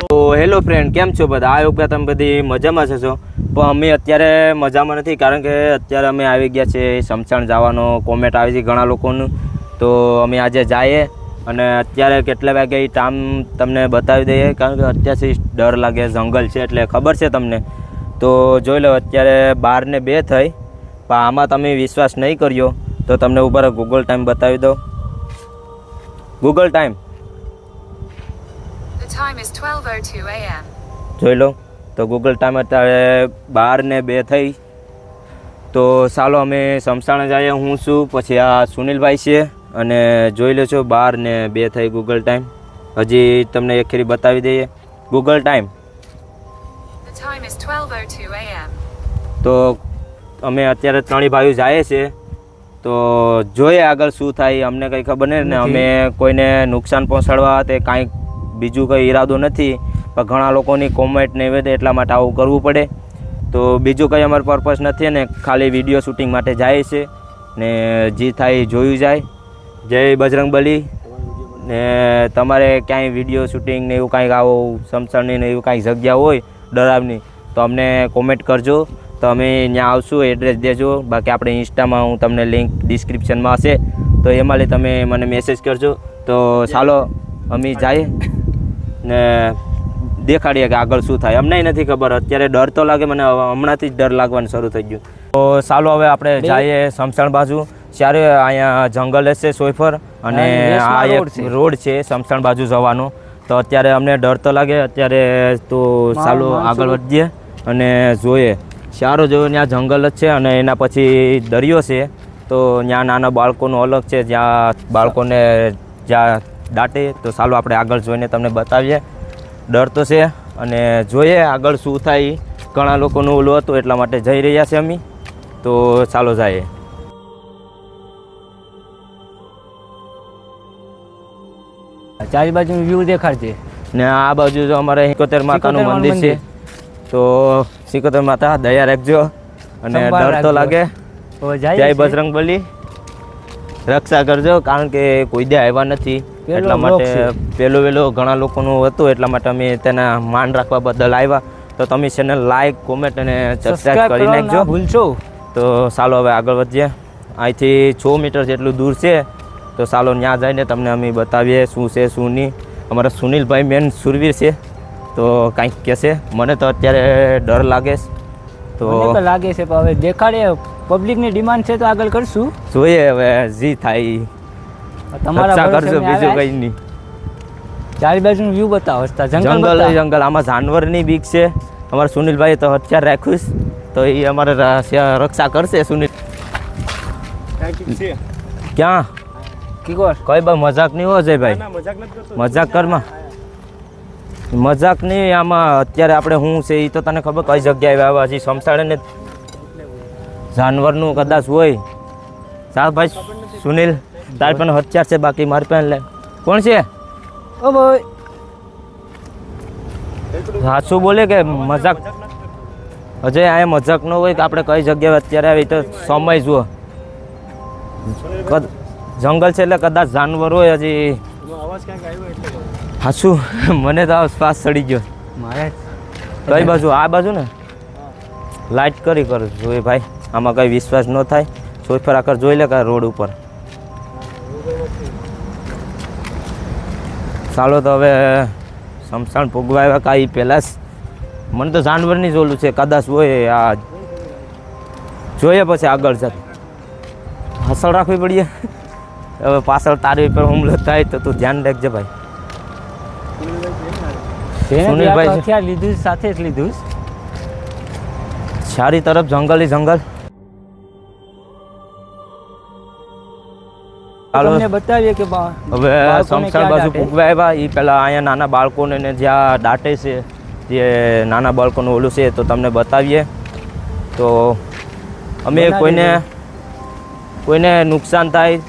તો hello friend, કેમ છો બધા? આ વખતે તમે બધી મજામાં છો? પણ અમે અત્યારે મજામાં નથી, કારણ કે અત્યારે અમે આવી ગયા છે સમસાણ જવાનો કોમેન્ટ આવી છે ઘણા લોકોનું. તો અમે આજે જઈએ અને અત્યારે કેટલા વાગે એ ટાઈમ તમને બતાવી દઈએ, કારણ કે અત્યારથી ડર લાગે, જંગલ છે એટલે ખબર છે તમને. તો જોઈ લો, અત્યારે 12:02 થઈ, પણ આમાં તમે વિશ્વાસ નહીં કર્યો તો તમને ઉપર ગૂગલ ટાઈમ બતાવી દો. ગૂગલ ટાઈમ જોઈ લો. તો ગૂગલ ટાઈમ અત્યારે 12:02 થઈ. તો ચાલો અમે સમસાણે જઈએ. હું છું, પછી આ સુનિલભાઈ છે, અને જોઈ લો છો 12:02 થઈ ગૂગલ ટાઈમ. હજી તમને એક ફેરી બતાવી દઈએ ગૂગલ ટાઈમ. તો અમે અત્યારે ત્રણેય ભાઈઓ જાય છે, તો જોઈએ આગળ શું થાય. અમને કંઈ ખબર નહીં ને અમે કોઈને નુકસાન પહોંચાડવા તે કાંઈક બીજું કંઈ ઈરાદો નથી, પણ ઘણા લોકોની કોમેન્ટ નહીં વધે એટલા માટે આવું કરવું પડે. તો બીજું કંઈ અમારો પર્પઝ નથી ને, ખાલી વિડીયો શૂટિંગ માટે જાય છે ને જે થાય એ જોયું જાય. જય બજરંગબલી. ને તમારે ક્યાંય વિડીયો શૂટિંગ ને એવું કાંઈક આવો સમસાણની ને એવું કાંઈક જગ્યા હોય ડરાવની, તો અમને કોમેન્ટ કરજો, તો અમે ત્યાં આવશું. એડ્રેસ દેજો. બાકી આપણે ઇન્સ્ટામાં હું તમને લિંક ડિસ્ક્રિપ્શનમાં હશે, તો એમાંથી તમે મને મેસેજ કરજો. તો ચાલો અમે જઈએ ને દેખાડીએ કે આગળ શું થાય. અમને નથી ખબર, અત્યારે ડર તો લાગે મને, હમણાંથી જ ડર લાગવાનું શરૂ થઈ ગયું. તો ચાલો હવે આપણે જઈએ સમસાણ બાજુ. ત્યારે અહીંયા જંગલ હશે સોયફર, અને આ એક રોડ છે સમસાણ બાજુ જવાનો. તો અત્યારે અમને ડર તો લાગે અત્યારે. તો ચાલો આગળ વધીએ અને જોઈએ. સારો જોયો ત્યાં જંગલ જ છે, અને એના પછી દરિયો છે. તો ત્યાં નાના બાળકોનું અલગ છે, જ્યાં બાળકોને જ્યાં દાટે. તો ચાલો આપણે આગળ જોઈને તમને બતાવીએ. ડર તો છે, અને જોઈએ આગળ શું થાય. ઘણા લોકોનું ઓલું હતું એટલા માટે જઈ રહ્યા છે અમે. તો ચાલો જઈએ. ચારે બાજુ વ્યૂ દેખાડશે ને આ બાજુ જો અમારે 71 માતાનું મંદિર છે. તો 71 માતા દયા રાખજો, અને ડર તો લાગે. જય બજરંગબલી. રક્ષા કરજો, કારણ કે કોઈ દે આવ્યા નથી એટલા માટે. પહેલો ઘણા લોકોનું હતું એટલા માટે અમે તેના માન રાખવા બદલ આવ્યા. તો તમે ચેનલ લાઈક, કોમેન્ટ અને સબસ્ક્રાઈબ કરી નાખજો ભૂલશો. તો ચાલો હવે આગળ વધીએ. અહીંથી 6 મીટર જેટલું દૂર છે. તો ચાલો ત્યાં જઈને તમને અમે બતાવીએ શું છે શું નહીં. અમારા સુનિલભાઈ મેન સુરવીર છે, તો કાંઈક કહેશે. મને તો અત્યારે ડર લાગે છે. તો લાગે છે, પણ હવે દેખાડે. પબ્લિકની ડિમાન્ડ છે તો આગળ કરશું. જોઈએ હવે જે થાય. તમારા કરજો, બીજું કંઈ નહીં. ચારે બાજુનું વ્યૂ બતાવો. જંગલ આમાં જાનવરની બીક છે. અમારા સુનિલભાઈ તો હથિયાર રાખ્યું છે, તો એ અમારે રક્ષા કરશે. સુનિલ ક્યાં કઈ ભાઈ મજાક નહીં હોય છે ભાઈ, મજાક કરમાં મજાક નહીં. આમાં અત્યારે આપણે શું છે એ તો તને ખબર કઈ જગ્યાએ આવ્યા હજી સમસાડે ને જાનવરનું કદાચ હોય. ચાલ ભાઈ સુનિલ, તારી પણ હથિયાર છે, બાકી મારી પાસે લે. કોણ છે? ઓ ભાઈ સાચું બોલે કે મજાક? હજે આ મજાક ન હોય કે આપણે કઈ જગ્યાએ અત્યારે આવી તો સમય જુઓ. જંગલ છે એટલે કદાચ જાનવર હોય. હજી સાચું મને તો શ્વાસ ચડી ગયો. મારે કઈ બાજુ? આ બાજુ ને. લાઇટ કરી કર જોઈએ ભાઈ, આમાં કઈ વિશ્વાસ ન થાય. સોફર આકર જોઈ લે કે રોડ ઉપર. ચાલો તો હવે સમસાણ ભોગવા આવ્યા કાંઈ પહેલાં જ. મને તો જાનવરની જ ઓલું છે, કદાચ હોય. આ જોઈએ પછી આગળ જતા હસળ રાખવી પડીએ. હવે પાછળ તારી ઉપર હુમલો થાય તો તું ધ્યાન રાખજે ભાઈ. સુનિલભાઈ હથિયાર લીધું, સાથે જ લીધું. ચારી તરફ જંગલ. તમને બતાવીએ કે હવે સમસાણ બાજુ ભૂગવા આવ્યા. એ પહેલાં અહીંયા નાના બાળકોને જ્યાં દાટે છે, જે નાના બાળકોનું ઓલું છે, તો તમને બતાવીએ. તો અમે કોઈને નુકસાન થાય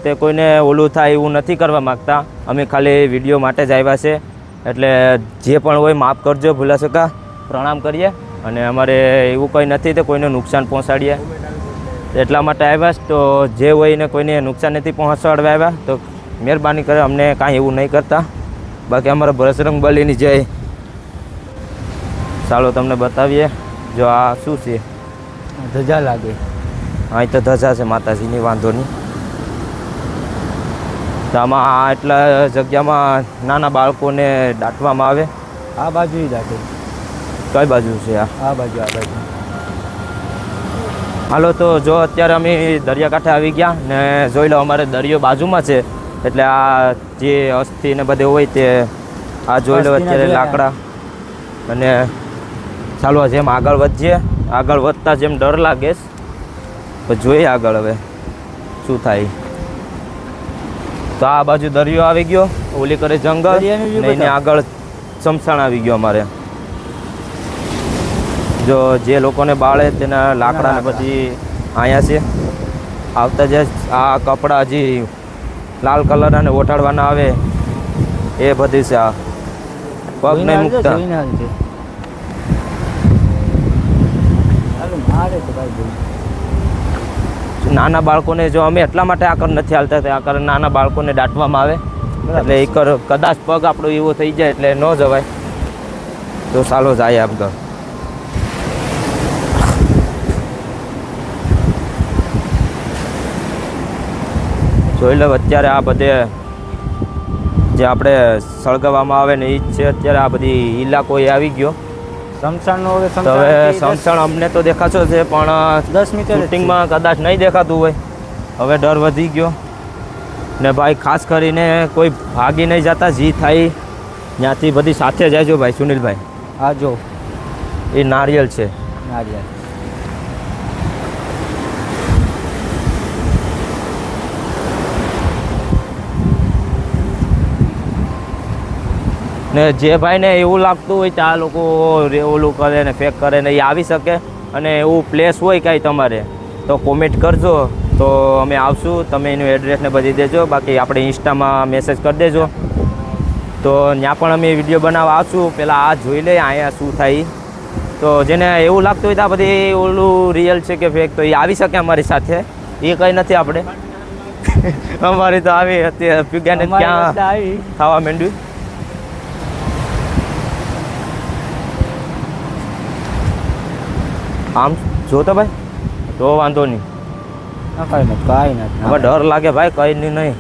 તે કોઈને ઓલું થાય એવું નથી કરવા માગતા. અમે ખાલી વિડીયો માટે જ આવ્યા છે, એટલે જે પણ હોય માફ કરજો. ભૂલા શકા પ્રણામ કરીએ. અને અમારે એવું કંઈ નથી તો કોઈને નુકસાન પહોંચાડીએ એટલા માટે આવ્યા. તો જે હોય એને કોઈને નુકસાન નથી પહોંચાડવા આવ્યા. તો મહેરબાની કરે અમને કાંઈ એવું નહીં કરતા. બાકી અમારા બજરંગ બલીની જય. ચાલો તમને બતાવીએ. જો આ શું છે? ધજા લાગે. અહીં તો ધજા છે માતાજીની, વાંધો નહીં. તો આમાં આ એટલા જગ્યામાં નાના બાળકોને દાટવામાં આવે. આ બાજુ દાટે. કઈ બાજુ છે આ? આ બાજુ, આ બાજુ. હાલો તો જો અત્યારે અમે દરિયાકાંઠે આવી ગયા ને જોઈ લો અમારે દરિયો બાજુમાં છે, એટલે આ જે અસ્થિ ને બધે હોય તે આ જોઈ લો અત્યારે લાકડા. અને ચાલો જેમ આગળ વધીએ, આગળ વધતા જેમ ડર લાગે તો જોઈએ આગળ હવે શું થાય. તો આ બાજુ દરિયો આવી ગયો, ઓલી કરે જંગલ, ને એની આગળ શમશાન આવી ગયો અમારે. જો જે લોકોને બાળે તેના લાકડા ને બધી અહીંયા છે. આવતા જે આ કપડાં હજી લાલ કલર અને ઓટાડવાના આવે એ બધી છે. આ પગ નહીં મૂકતા. નાના બાળકોને જો અમે એટલા માટે આકર નથી હાલતા, આકર નાના બાળકોને દાટવામાં આવે એટલે એક કદાચ પગ આપણો એવો થઈ જાય એટલે ન જવાય. તો ચાલો જાય આગળ. જોઈ લો અત્યારે આ બધે જે આપણે સળગાવવામાં આવે ને એ જ છે. અત્યારે આ બધી ઇલાકો એ આવી ગયો શમશાનનો. તો હવે શમશાન અમને તો દેખાશો છે પણ 10 મીટર શૂટિંગમાં કદાચ નહીં દેખાતું હોય. હવે ડર વધી ગયો ને ભાઈ, ખાસ કરીને કોઈ ભાગી નહીં જતા. જી થાય ત્યાંથી બધી સાથે જાય. જો ભાઈ સુનિલભાઈ, આ જો એ નારિયેલ છે. નારિયેલ. ને જે ભાઈને એવું લાગતું હોય કે આ લોકો ઓલું કરે ને ફેક કરે ને એ આવી શકે, અને એવું પ્લેસ હોય કાંઈ તમારે તો કોમેન્ટ કરજો, તો અમે આવશું. તમે એનું એડ્રેસ ને બધી દેજો. બાકી આપણે ઇન્સ્ટામાં મેસેજ કરી દેજો, તો ત્યાં પણ અમે વિડીયો બનાવવા આવશું. પહેલાં આ જોઈ લઈએ અહીંયા શું થાય. તો જેને એવું લાગતું હોય તો આ બધી ઓલું રિયલ છે કે ફેક, તો એ આવી શકે અમારી સાથે. એ કંઈ નથી આપણે અમારી તો આવી અત્યારે પીગાને ક્યાં ખાવા માંડ્યું. આમ જો તો ભાઈ, તો વાંધો નહીં. કાંઈ નથી. હવે ડર લાગે ભાઈ, કંઈ નહીં.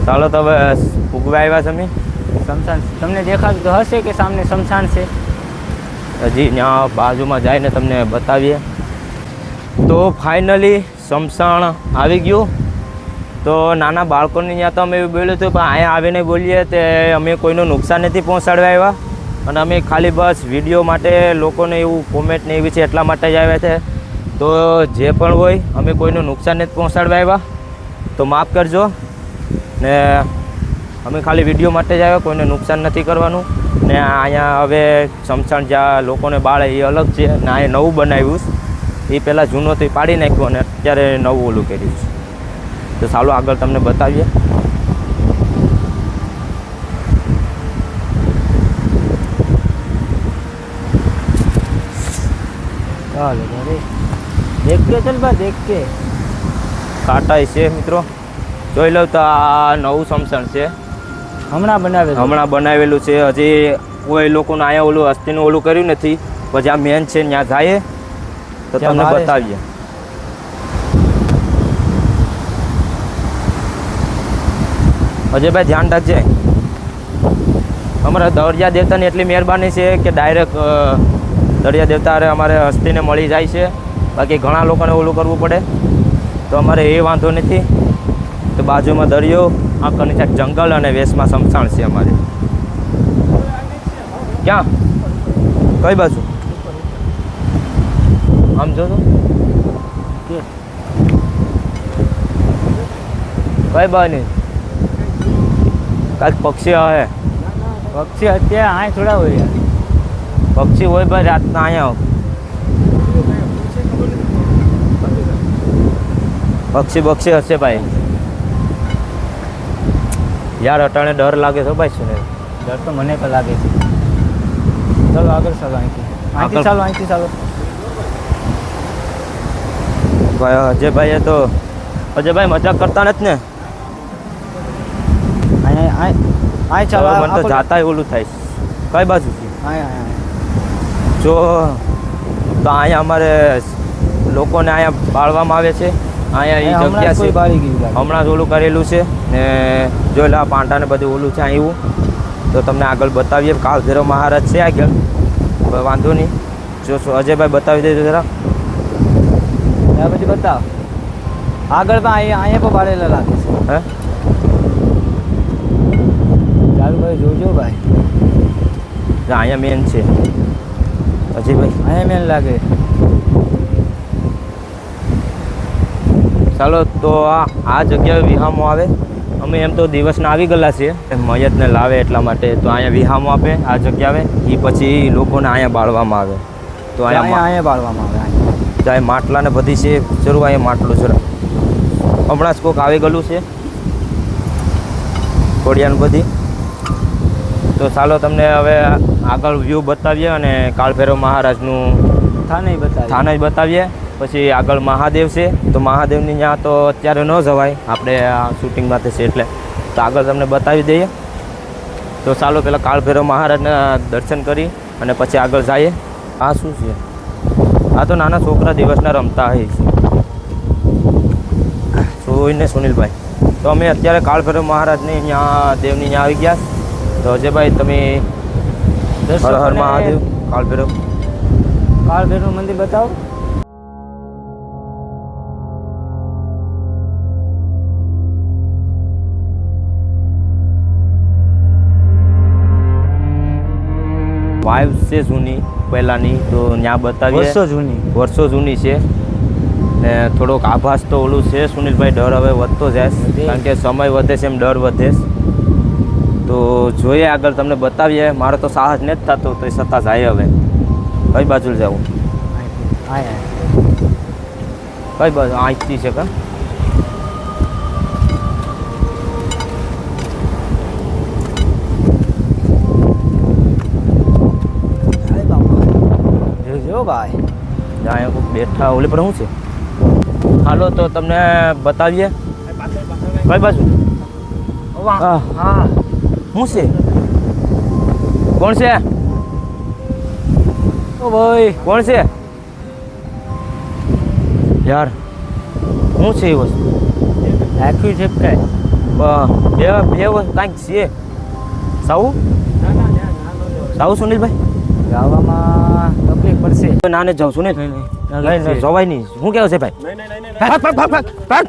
ચાલો તો હવે ઉગવા આવ્યા છે અમે. શમશાન તમને દેખાતું તો હશે કે સામને શમશાન છે. હજી ત્યાં બાજુમાં જઈને તમને બતાવીએ. તો ફાઇનલી શમશાન આવી ગયું. તો નાના બાળકોને ત્યાં તો અમે એવું બોલ્યું હતું, પણ અહીંયા આવીને બોલીએ તે અમે કોઈનું નુકસાન નથી પહોંચાડવા આવ્યા, અને અમે ખાલી બસ વિડીયો માટે લોકોને એવું કોમેન્ટ ને એવી છે એટલા માટે જ આવ્યા છે. તો જે પણ હોય અમે કોઈનું નુકસાન નથી પહોંચાડવા આવ્યા, તો માફ કરજો. ને અમે ખાલી વિડીયો માટે જ આવ્યા, કોઈને નુકસાન નથી કરવાનું. ને અહીંયા હવે શમશાન જ્યાં લોકોને બાળે એ અલગ છે, ને અહીંયા નવું બનાવ્યું છે. એ પહેલાં જૂનો તો પાડી નાખ્યું અને અત્યારે નવું ઓલું કર્યું છે. તો ચાલો આગળ તમને બતાવીએ. ચાલો દેખ કે ચલ બા, દેખ કે કાંટા છે મિત્રો. જોઈ લો તો આ નવું શમશાન છે, હમણાં બનાવેલું છે. હજી કોઈ લોકોને અહીંયા ઓલું અસ્થિનું ઓલું કર્યું નથી. પછી આ મેન છે ત્યાં જાય તો તમને બતાવીએ. અજયભાઈ ધ્યાન રાખજે. અમારા દરિયા દેવતાની એટલી મહેરબાની છે કે ડાયરેક્ટ દરિયા દેવતા અમારે અસ્થિને મળી જાય છે. બાકી ઘણા લોકોને ઓલું કરવું પડે, તો અમારે એ વાંધો નથી. તો બાજુમાં દરિયો, આખની સાઈડ જંગલ અને વેસમાં શમશાન છે અમારે. ક્યાં? કઈ બાજુ? આમ જો તો કઈ બાજુ કાંઈક પક્ષી આવે. પક્ષી અત્યારે અહીં થોડા હોય. પક્ષી હોય ભાઈ રાતના અહીંયા પક્ષી હશે ભાઈ. યાર અટાણે ડર લાગે છે ભાઈ. શું ડર તો મને પણ લાગે છે. ચાલો આગળ ચાલો, અહીંથી ચાલો. ભાઈ અજયભાઈએ તો અજયભાઈ મજાક કરતા નથી ને? આ ચાલો મને તો જાતા ઓલું થાય. કઈ બાજુથી? જો તો અહીંયા અમારે લોકોને અહીંયા બાળવામાં આવે છે. અહીંયા એ જગ્યા છે હમણાં જ ઓલું કરેલું છે ને જો લા પાંટા ને બધું ઓલું છે અહીં એવું. તો તમને આગળ બતાવીએ. કાળ ભૈરવ મહારાજ છે આગળ, વાંધો નહીં. જો અજયભાઈ બતાવી દેજો જરા. પછી બતાવ આગળ પણ અહીંયા પણ બાળેલા લાગે છે. હે ચાલુ ભાઈ જોજો ભાઈ. અહીંયા મેન છે અજયભાઈ, અહીંયા મેન લાગે. ચાલો તો આ જગ્યાએ વિહામો આવે. અમે એમ તો દિવસના આવી ગયેલા છીએ મયતને લાવે એટલા માટે. તો અહીંયા વિહામો આપે આ જગ્યાએ. એ પછી લોકોને અહીંયા બાળવામાં આવે. તો અહીંયા બાળવામાં આવે. ત્યાં માટલા ને બધી છે જરૂર. અહીંયા માટલું છે હમણાં જ કોઈક આવી ગયેલું છે કોડિયાનું બધી. તો ચાલો તમને હવે આગળ વ્યૂ બતાવીએ અને કાળ ભૈરવ મહારાજનું થાને બતાવીએ. પછી આગળ મહાદેવ છે. તો મહાદેવની ત્યાં તો અત્યારે ન જવાય, આપણે આ શૂટિંગમાં છે એટલે. તો આગળ તમને બતાવી દઈએ. તો ચાલો પહેલાં કાળ ભૈરવ મહારાજના દર્શન કરી અને પછી આગળ જઈએ. આ શું છે? આ તો નાના છોકરા દિવસના રમતા હોય છે. જોઈને સુનિલભાઈ. તો અમે અત્યારે કાળ ભૈરવ મહારાજની અહીંયા દેવની અહીંયા આવી ગયા. તો અજયભાઈ તમે હર હર મહાદેવ. કાળ ભૈરવ મંદિર બતાવો. વાઇવ છે જૂની પહેલાંની. તો ત્યાં બતાવીએ. વર્ષો જૂની છે ને થોડોક આભાસ તો ઓલું છે સુનિલભાઈ. ડર હવે વધતો જાય કારણ કે સમય વધે છે એમ ડર વધે. તો જોઈએ આગળ તમને બતાવીએ. મારો તો સાહસ નથી થતો તો છતાં જાય. હવે કઈ બાજુ જવું? કઈ બાજુ? અહીંથી છે કા? ભાઈ અહીંયા કોઈ બેઠા ઓલી પર શું છે? હાલો તો તમને બતાવીએ. કઈ બાજુ? હા શું છે? કોણ છે? ઓ ભાઈ કોણ છે યાર? શું છે એ વસ્તુ? આખી છે કાંઈ બે કાંઈક છે. સાવું સુનિલભાઈ જવામાં તકલીફ પડશે. નાને જાઉં છું ને જવાય નહીં. શું કહેવું છે ભાઈ? ભાગ.